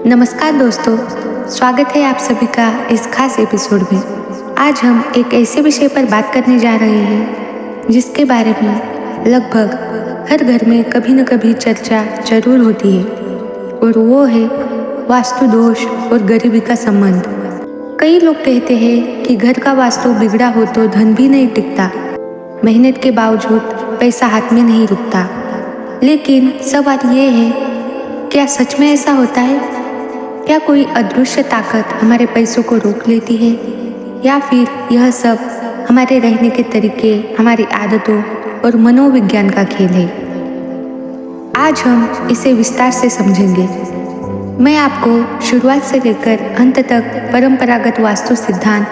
नमस्कार दोस्तों, स्वागत है आप सभी का इस खास एपिसोड में। आज हम एक ऐसे विषय पर बात करने जा रहे हैं जिसके बारे में लगभग हर घर में कभी न कभी चर्चा जरूर होती है, और वो है वास्तु दोष और गरीबी का संबंध। कई लोग कहते हैं कि घर का वास्तु बिगड़ा हो तो धन भी नहीं टिकता, मेहनत के बावजूद पैसा हाथ में नहीं रुकता। लेकिन सवाल ये है, क्या सच में ऐसा होता है? क्या कोई अदृश्य ताकत हमारे पैसों को रोक लेती है, या फिर यह सब हमारे रहने के तरीके, हमारी आदतों और मनोविज्ञान का खेल है? आज हम इसे विस्तार से समझेंगे। मैं आपको शुरुआत से लेकर अंत तक परंपरागत वास्तु सिद्धांत,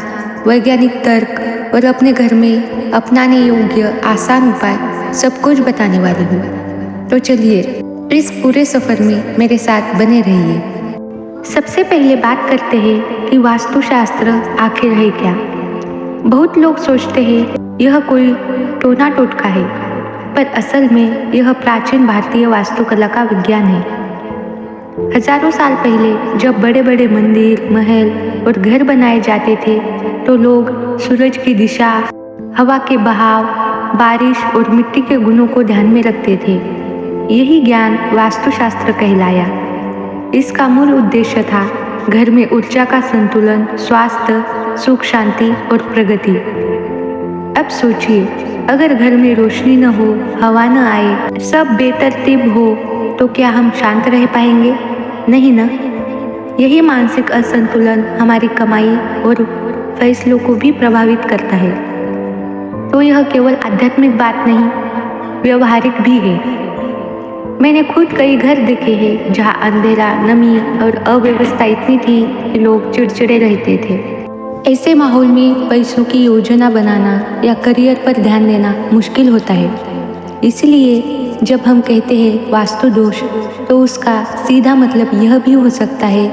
वैज्ञानिक तर्क और अपने घर में अपनाने योग्य आसान उपाय सब कुछ बताने वाली हूँ। तो चलिए इस पूरे सफर में मेरे साथ बने रहिए। सबसे पहले बात करते हैं कि वास्तुशास्त्र आखिर है क्या। बहुत लोग सोचते हैं यह कोई टोना टोटका है, पर असल में यह प्राचीन भारतीय वास्तुकला का विज्ञान है। हजारों साल पहले जब बड़े बड़े मंदिर, महल और घर बनाए जाते थे, तो लोग सूरज की दिशा, हवा के बहाव, बारिश और मिट्टी के गुणों को ध्यान में रखते थे। यही ज्ञान वास्तुशास्त्र कहलाया। इसका मूल उद्देश्य था घर में ऊर्जा का संतुलन, स्वास्थ्य, सुख, शांति और प्रगति। अब सोचिए, अगर घर में रोशनी न हो, हवा न आए, सब बेतरतीब हो, तो क्या हम शांत रह पाएंगे? नहीं ना। यही मानसिक असंतुलन हमारी कमाई और फैसलों को भी प्रभावित करता है। तो यह केवल आध्यात्मिक बात नहीं, व्यवहारिक भी है। मैंने खुद कई घर देखे हैं जहाँ अंधेरा, नमी और अव्यवस्था इतनी थी कि लोग चिड़चिड़े रहते थे। ऐसे माहौल में पैसों की योजना बनाना या करियर पर ध्यान देना मुश्किल होता है। इसलिए जब हम कहते हैं वास्तु दोष, तो उसका सीधा मतलब यह भी हो सकता है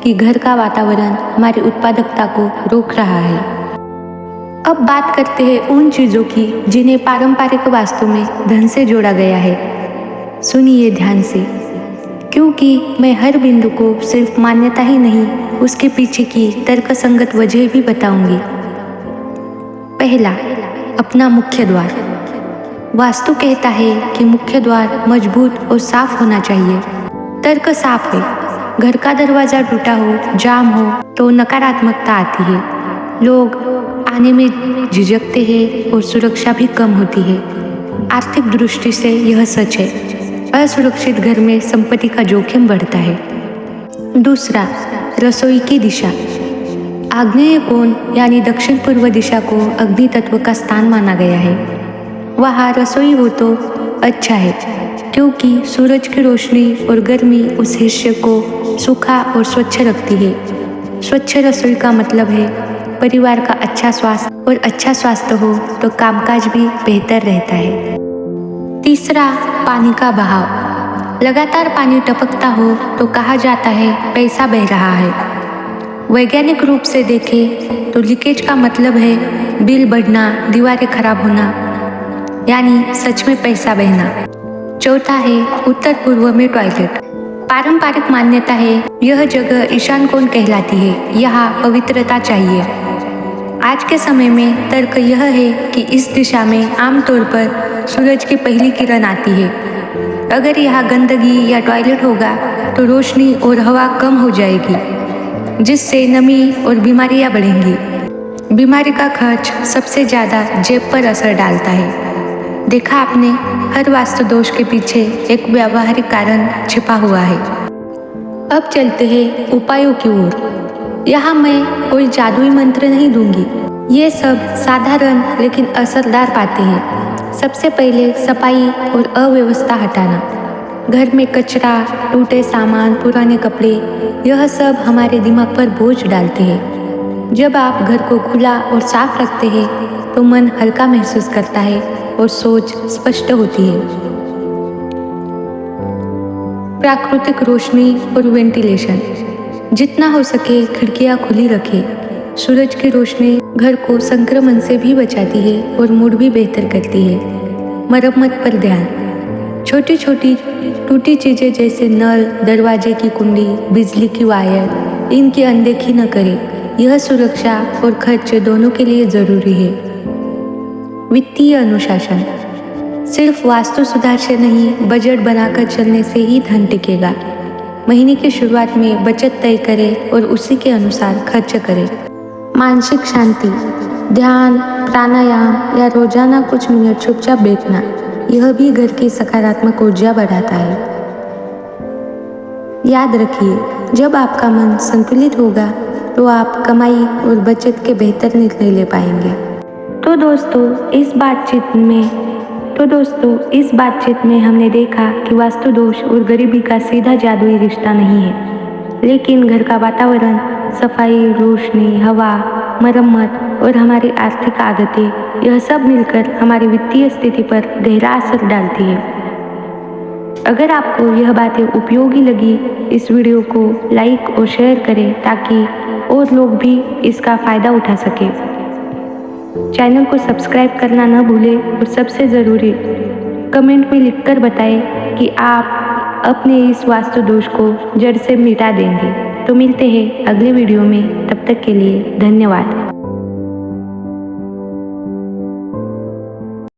कि घर का वातावरण हमारी उत्पादकता को रोक रहा है। अब बात करते हैं उन चीज़ों की जिन्हें पारंपरिक वास्तु में धन से जोड़ा गया है। सुनिए ध्यान से, क्योंकि मैं हर बिंदु को सिर्फ मान्यता ही नहीं, उसके पीछे की तर्कसंगत वजह भी बताऊंगी। पहला, अपना मुख्य द्वार। वास्तु कहता है कि मुख्य द्वार मजबूत और साफ होना चाहिए। तर्क साफ है। घर का दरवाजा टूटा हो, जाम हो, तो नकारात्मकता आती है। लोग आने में झिझकते हैं और सुरक्षा भी कम होती है। आर्थिक दृष्टि से यह सच है। असुरक्षित घर में संपत्ति का जोखिम बढ़ता है। दूसरा, रसोई की दिशा। आग्नेय कोण यानी दक्षिण पूर्व दिशा को अग्नि तत्व का स्थान माना गया है। वहाँ रसोई हो तो अच्छा है, क्योंकि सूरज की रोशनी और गर्मी उस हिस्से को सूखा और स्वच्छ रखती है। स्वच्छ रसोई का मतलब है परिवार का अच्छा स्वास्थ्य, और अच्छा स्वास्थ्य हो तो कामकाज भी बेहतर रहता है। तीसरा, पानी का बहाव। लगातार पानी टपकता हो तो कहा जाता है पैसा बह रहा है। वैज्ञानिक रूप से देखें तो लीकेज का मतलब है बिल बढ़ना, दीवारें खराब होना, यानी सच में पैसा बहना। चौथा है उत्तर पूर्व में टॉयलेट। पारंपरिक मान्यता है यह जगह ईशान कोण कहलाती है, यहाँ पवित्रता चाहिए। आज के समय में तर्क यह है कि इस दिशा में आमतौर पर सूरज की पहली किरण आती है। अगर यहाँ गंदगी या टॉयलेट होगा तो रोशनी और हवा कम हो जाएगी, जिससे नमी और बीमारियाँ बढ़ेंगी। बीमारी का खर्च सबसे ज़्यादा जेब पर असर डालता है। देखा आपने, हर वास्तु दोष के पीछे एक व्यावहारिक कारण छिपा हुआ है। अब चलते हैं उपायों की ओर। यहाँ मैं कोई जादुई मंत्र नहीं दूंगी, ये सब साधारण लेकिन असरदार बातें हैं। सबसे पहले सफाई और अव्यवस्था हटाना। घर में कचरा, टूटे सामान, पुराने कपड़े, यह सब हमारे दिमाग पर बोझ डालते हैं। जब आप घर को खुला और साफ रखते हैं तो मन हल्का महसूस करता है और सोच स्पष्ट होती है। प्राकृतिक रोशनी और वेंटिलेशन। जितना हो सके खिड़कियां खुली रखें। सूरज की रोशनी घर को संक्रमण से भी बचाती है और मूड भी बेहतर करती है। मरम्मत पर ध्यान। छोटी छोटी टूटी चीज़ें जैसे नल, दरवाजे की कुंडी, बिजली की वायर, इनकी अनदेखी न करें। यह सुरक्षा और खर्च दोनों के लिए ज़रूरी है। वित्तीय अनुशासन। सिर्फ वास्तु सुधार से नहीं, बजट बनाकर चलने से ही धन टिकेगा। महीने की शुरुआत में बचत तय करें और उसी के अनुसार खर्च करें। मानसिक शांति। ध्यान, प्राणायाम या रोजाना कुछ मिनट चुपचाप बैठना, यह भी घर की सकारात्मक ऊर्जा बढ़ाता है। याद रखिए, जब आपका मन संतुलित होगा तो आप कमाई और बचत के बेहतर निर्णय ले पाएंगे। तो दोस्तों इस बातचीत में हमने देखा कि वास्तु दोष और गरीबी का सीधा जादुई रिश्ता नहीं है, लेकिन घर का वातावरण, सफाई, रोशनी, हवा, मरम्मत और हमारी आर्थिक आदतें, यह सब मिलकर हमारी वित्तीय स्थिति पर गहरा असर डालती है। अगर आपको यह बातें उपयोगी लगी, इस वीडियो को लाइक और शेयर करें ताकि और लोग भी इसका फ़ायदा उठा सकें। चैनल को सब्सक्राइब करना न भूलें और सबसे ज़रूरी, कमेंट में लिखकर बताएं कि आप अपने इस वास्तु दोष को जड़ से मिटा देंगे। तो मिलते हैं अगले वीडियो में, तब तक के लिए धन्यवाद।